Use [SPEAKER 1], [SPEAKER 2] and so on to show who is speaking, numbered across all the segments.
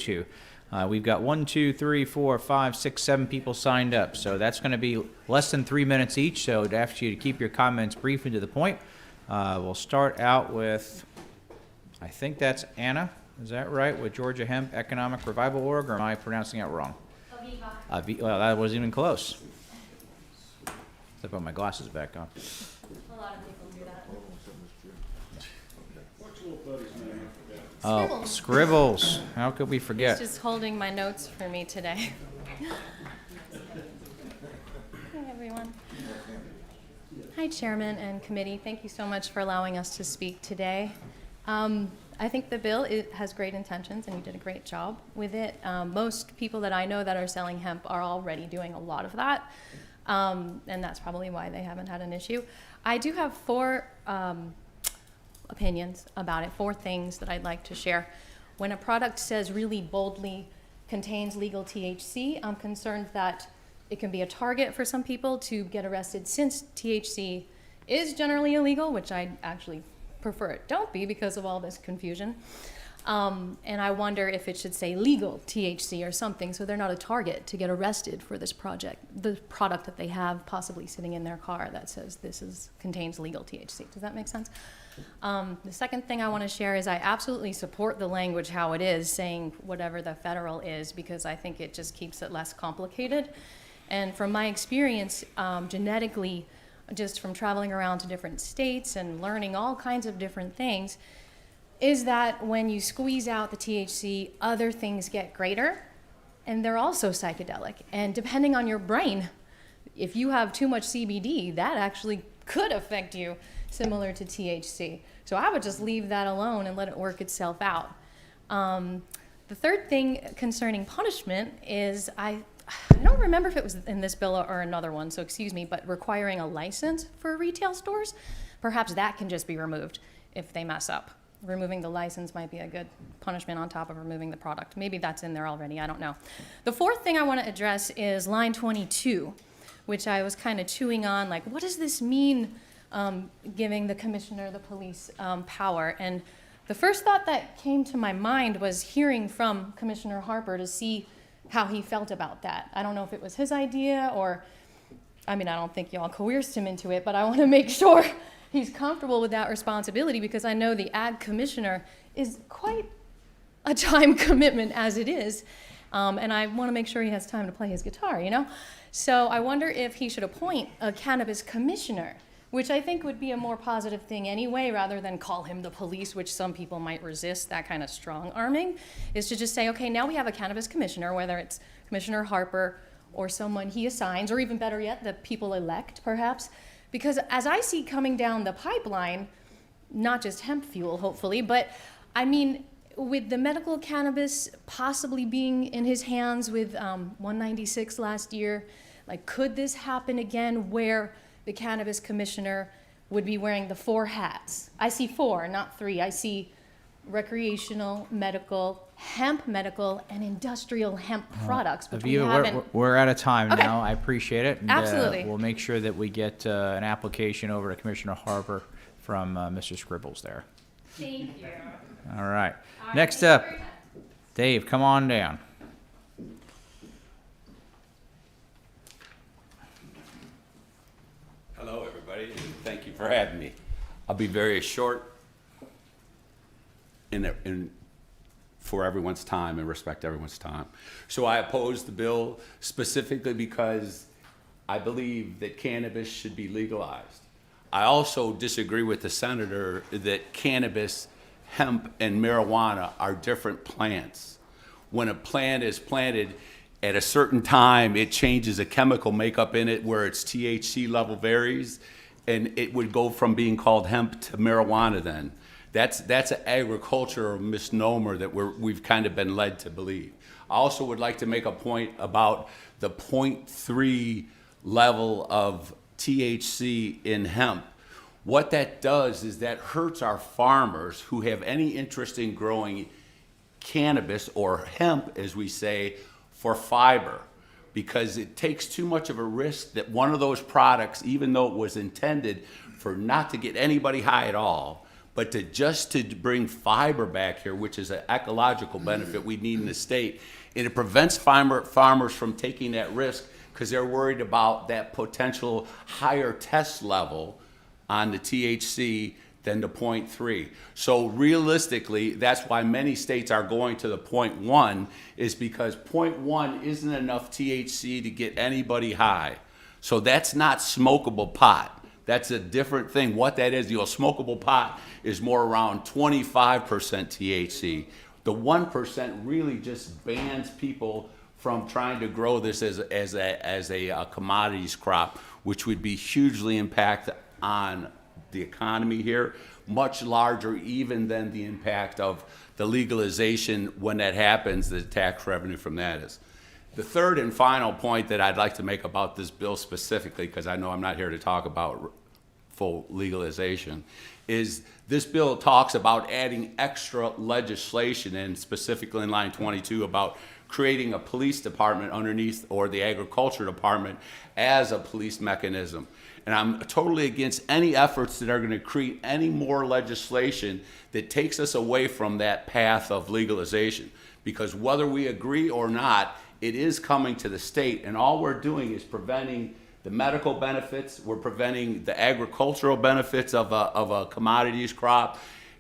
[SPEAKER 1] two. We've got 1, 2, 3, 4, 5, 6, 7 people signed up, so that's going to be less than 3 minutes each. So I'd ask you to keep your comments brief and to the point. We'll start out with, I think that's Anna. Is that right? With Georgia Hemp Economic Revival Org, or am I pronouncing it wrong? Aviva. Well, that wasn't even close. I put my glasses back on.
[SPEAKER 2] A lot of people do that.
[SPEAKER 1] Oh, Scribbles. How could we forget?
[SPEAKER 2] He's just holding my notes for me today. Hi, everyone. Hi, Chairman and Committee. Thank you so much for allowing us to speak today. I think the bill has great intentions, and you did a great job with it. Most people that I know that are selling hemp are already doing a lot of that, and that's probably why they haven't had an issue. I do have 4 opinions about it, 4 things that I'd like to share. When a product says really boldly contains legal THC, I'm concerned that it can be a target for some people to get arrested, since THC is generally illegal, which I actually prefer it don't be because of all this confusion. And I wonder if it should say legal THC or something, so they're not a target to get arrested for this the product that they have possibly sitting in their car that says contains legal THC. Does that make sense? The second thing I want to share is I absolutely support the language how it is, saying whatever the federal is, because I think it just keeps it less complicated. And from my experience, genetically, just from traveling around to different states and learning all kinds of different things, is that when you squeeze out the THC, other things get greater, and they're also psychedelic. And depending on your brain, if you have too much CBD, that actually could affect you, similar to THC. So I would just leave that alone and let it work itself out. The third thing concerning punishment is I don't remember if it was in this bill or another one, so excuse me, but requiring a license for retail stores, perhaps that can just be removed if they mess up. Removing the license might be a good punishment on top of removing the product. Maybe that's in there already, I don't know. The fourth thing I want to address is line 22, which I was kind of chewing on, like, what does this mean, giving the commissioner, the police, power? And the first thought that came to my mind was hearing from Commissioner Harper to see how he felt about that. I don't know if it was his idea or, I mean, I don't think y'all coerced him into it, but I want to make sure he's comfortable with that responsibility, because I know the ag commissioner is quite a time commitment as it is, and I want to make sure he has time to play his guitar, you know? So I wonder if he should appoint a cannabis commissioner, which I think would be a more positive thing anyway, rather than call him the police, which some people might resist, that kind of strong arming, is to just say, okay, now we have a cannabis commissioner, whether it's Commissioner Harper or someone he assigns, or even better yet, the people elect, perhaps. Because as I see coming down the pipeline, not just hemp fuel, hopefully, but I mean, with the medical cannabis possibly being in his hands with 196 last year, like, could this happen again where the cannabis commissioner would be wearing the 4 hats? I see 4, not 3. I see recreational, medical, hemp medical, and industrial hemp products. Which
[SPEAKER 1] Aviva, we're out of time
[SPEAKER 2] Okay.
[SPEAKER 1] now. I appreciate it. And,
[SPEAKER 2] Absolutely.
[SPEAKER 1] We'll make sure that we get an application over to Commissioner Harper from Mr. Scribbles there.
[SPEAKER 2] Thank you.
[SPEAKER 1] All right. Next up, Dave, come on down.
[SPEAKER 3] Hello, everybody, and thank you for having me. I'll be very short for everyone's time and respect everyone's time. So I oppose the bill specifically because I believe that cannabis should be legalized. I also disagree with the senator that cannabis, hemp, and marijuana are different plants. When a plant is planted at a certain time, it changes a chemical makeup in it where its THC level varies, and it would go from being called hemp to marijuana then. That's an agricultural misnomer that we've kind of been led to believe. I also would like to make a point about the 0.3 level of THC in hemp. What that does is that hurts our farmers who have any interest in growing cannabis, or hemp as we say, for fiber, because it takes too much of a risk that one of those products, even though it was intended for not to get anybody high at all, But to bring fiber back here, which is an ecological benefit we need in the state, and it prevents farmers from taking that risk because they're worried about that potential higher test level on the THC than the 0.3. So realistically, that's why many states are going to the 0.1, is because 0.1 isn't enough THC to get anybody high. So that's not smokable pot. That's a different thing. What that is, smokable pot is more around 25% THC. The 1% really just bans people from trying to grow this as a commodities crop, which would be hugely impact on the economy here, much larger even than the impact of the legalization when that happens, the tax revenue from that is. The third and final point that I'd like to make about this bill specifically, because I know I'm not here to talk about full legalization, is this bill talks about adding extra legislation, and specifically in line 22 about creating a police department underneath, or the agriculture department as a police mechanism. And I'm totally against any efforts that are going to create any more legislation that takes us away from that path of legalization. Because whether we agree or not, it is coming to the state, and all we're doing is preventing the medical benefits, we're preventing the agricultural benefits of a commodities crop,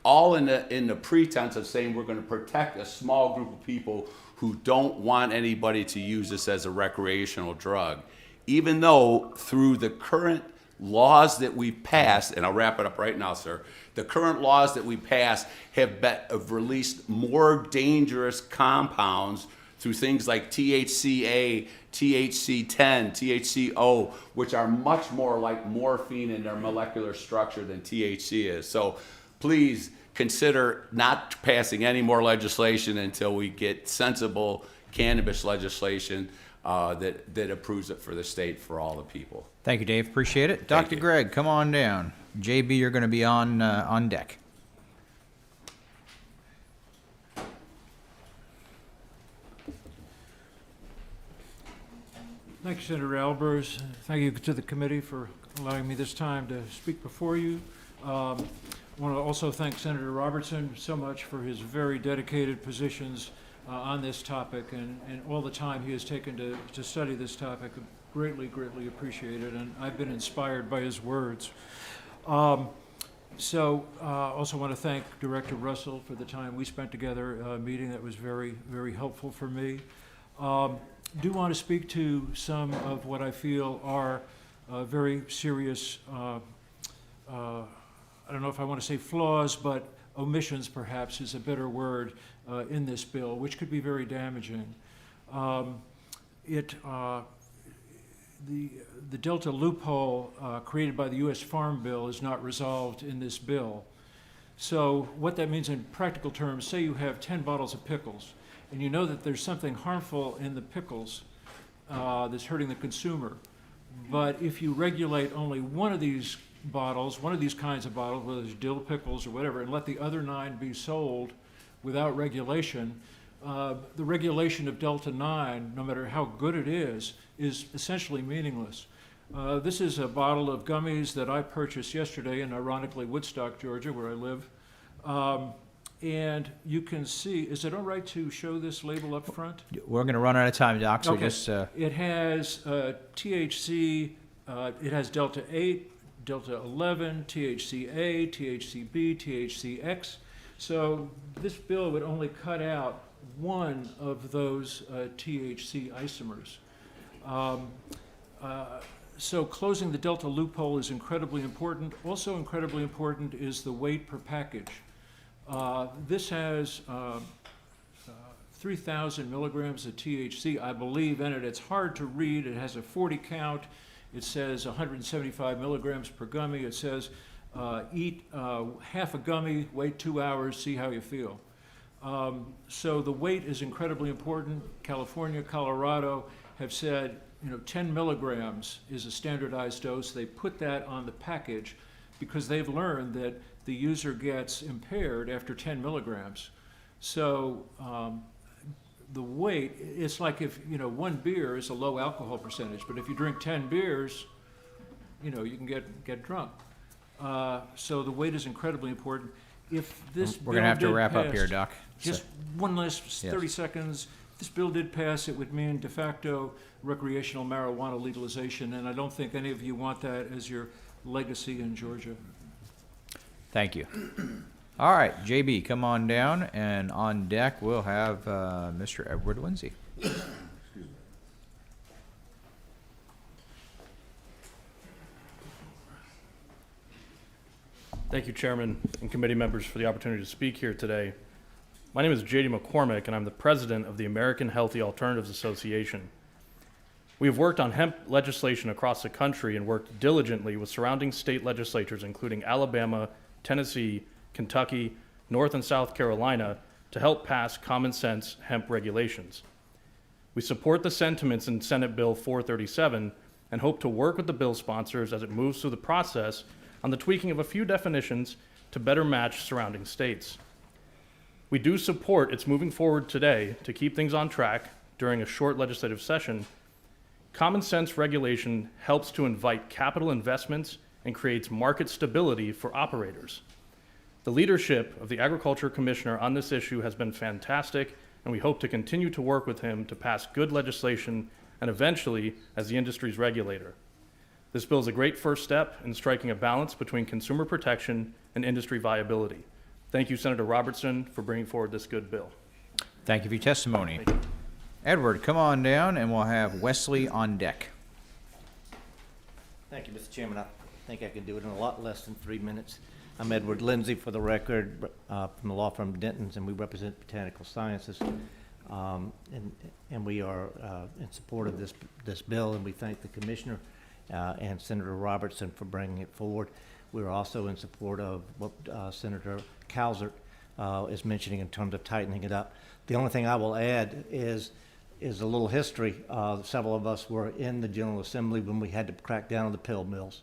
[SPEAKER 3] all in the pretense of saying we're going to protect a small group of people who don't want anybody to use this as a recreational drug. Even though through the current laws that we've passed, and I'll wrap it up right now, sir, the current laws that we passed have released more dangerous compounds through things like THCA, THC10, THCO, which are much more like morphine in their molecular structure than THC is. So please consider not passing any more legislation until we get sensible cannabis legislation that approves it for the state, for all the people.
[SPEAKER 1] Thank you, Dave. Appreciate it. Dr.
[SPEAKER 3] you.
[SPEAKER 1] Greg, come on down. JB, you're going to be on deck.
[SPEAKER 4] Thank you, Senator Albers. Thank you to the committee for allowing me this time to speak before you. I want to also thank Senator Robertson so much for his very dedicated positions on this topic and all the time he has taken to study this topic. Greatly, greatly appreciated, and I've been inspired by his words. Also want to thank Director Russell for the time we spent together, a meeting that was very, very helpful for me. Do want to speak to some of what I feel are very serious, I don't know if I want to say flaws, but omissions perhaps is a better word in this bill, which could be very damaging. The Delta loophole created by the U.S. Farm Bill is not resolved in this bill. So what that means in practical terms, say you have 10 bottles of pickles, and you know that there's something harmful in the pickles that's hurting the consumer. But if you regulate only one of these bottles, one of these kinds of bottles, whether it's dill pickles or whatever, and let the other 9 be sold without regulation, the regulation of Delta 9, no matter how good it is essentially meaningless. This is a bottle of gummies that I purchased yesterday in, ironically, Woodstock, Georgia, where I live. And you can see, is it all right to show this label up front?
[SPEAKER 1] We're going to run out of time, Doc, so
[SPEAKER 4] Okay.
[SPEAKER 1] just...
[SPEAKER 4] It has THC, it has Delta 8, Delta 11, THCA, THCB, THCX. So this bill would only cut out one of those THC isomers. So closing the Delta loophole is incredibly important. Also incredibly important is the weight per package. This has 3,000 milligrams of THC, I believe, in it. It's hard to read. It has a 40 count. It says 175 milligrams per gummy. It says eat half a gummy, wait 2 hours, see how you feel. So the weight is incredibly important. California, Colorado have said, 10 milligrams is a standardized dose. They put that on the package because they've learned that the user gets impaired after 10 milligrams. So the weight, it's like if, one beer is a low alcohol percentage, but if you drink 10 beers, you can get drunk. So the wait is incredibly important. If this
[SPEAKER 1] We're gonna have to
[SPEAKER 4] bill did
[SPEAKER 1] wrap up here,
[SPEAKER 4] pass-
[SPEAKER 1] Doc.
[SPEAKER 4] Just one last 30
[SPEAKER 1] Yes.
[SPEAKER 4] seconds. If this bill did pass, it would mean de facto recreational marijuana legalization, and I don't think any of you want that as your legacy in Georgia.
[SPEAKER 1] Thank you. All right, JB, come on down, and on deck we'll have Mr. Edward Lindsay.
[SPEAKER 5] Thank you, Chairman and committee members, for the opportunity to speak here today. My name is J.D. McCormick, and I'm the president of the American Healthy Alternatives Association. We have worked on hemp legislation across the country and worked diligently with surrounding state legislatures, including Alabama, Tennessee, Kentucky, North and South Carolina, to help pass common sense hemp regulations. We support the sentiments in Senate Bill 437 and hope to work with the bill sponsors as it moves through the process on the tweaking of a few definitions to better match surrounding states. We do support its moving forward today to keep things on track during a short legislative session. Common sense regulation helps to invite capital investments and creates market stability for operators. The leadership of the Agriculture Commissioner on this issue has been fantastic, and we hope to continue to work with him to pass good legislation and eventually as the industry's regulator. This bill is a great first step in striking a balance between consumer protection and industry viability. Thank you, Senator Robertson, for bringing forward this good bill.
[SPEAKER 1] Thank you for your testimony.
[SPEAKER 5] Thank you.
[SPEAKER 1] Edward, come on down, and we'll have Wesley on deck.
[SPEAKER 6] Thank you, Mr. Chairman. I think I can do it in a lot less than 3 minutes. I'm Edward Lindsay, for the record, from the law firm Denton's, and we represent Botanical Sciences. And we are in support of this bill, and we thank the Commissioner and Senator Robertson for bringing it forward. We're also in support of what Senator Calzert is mentioning in terms of tightening it up. The only thing I will add is a little history. Several of us were in the General Assembly when we had to crack down on the pill mills.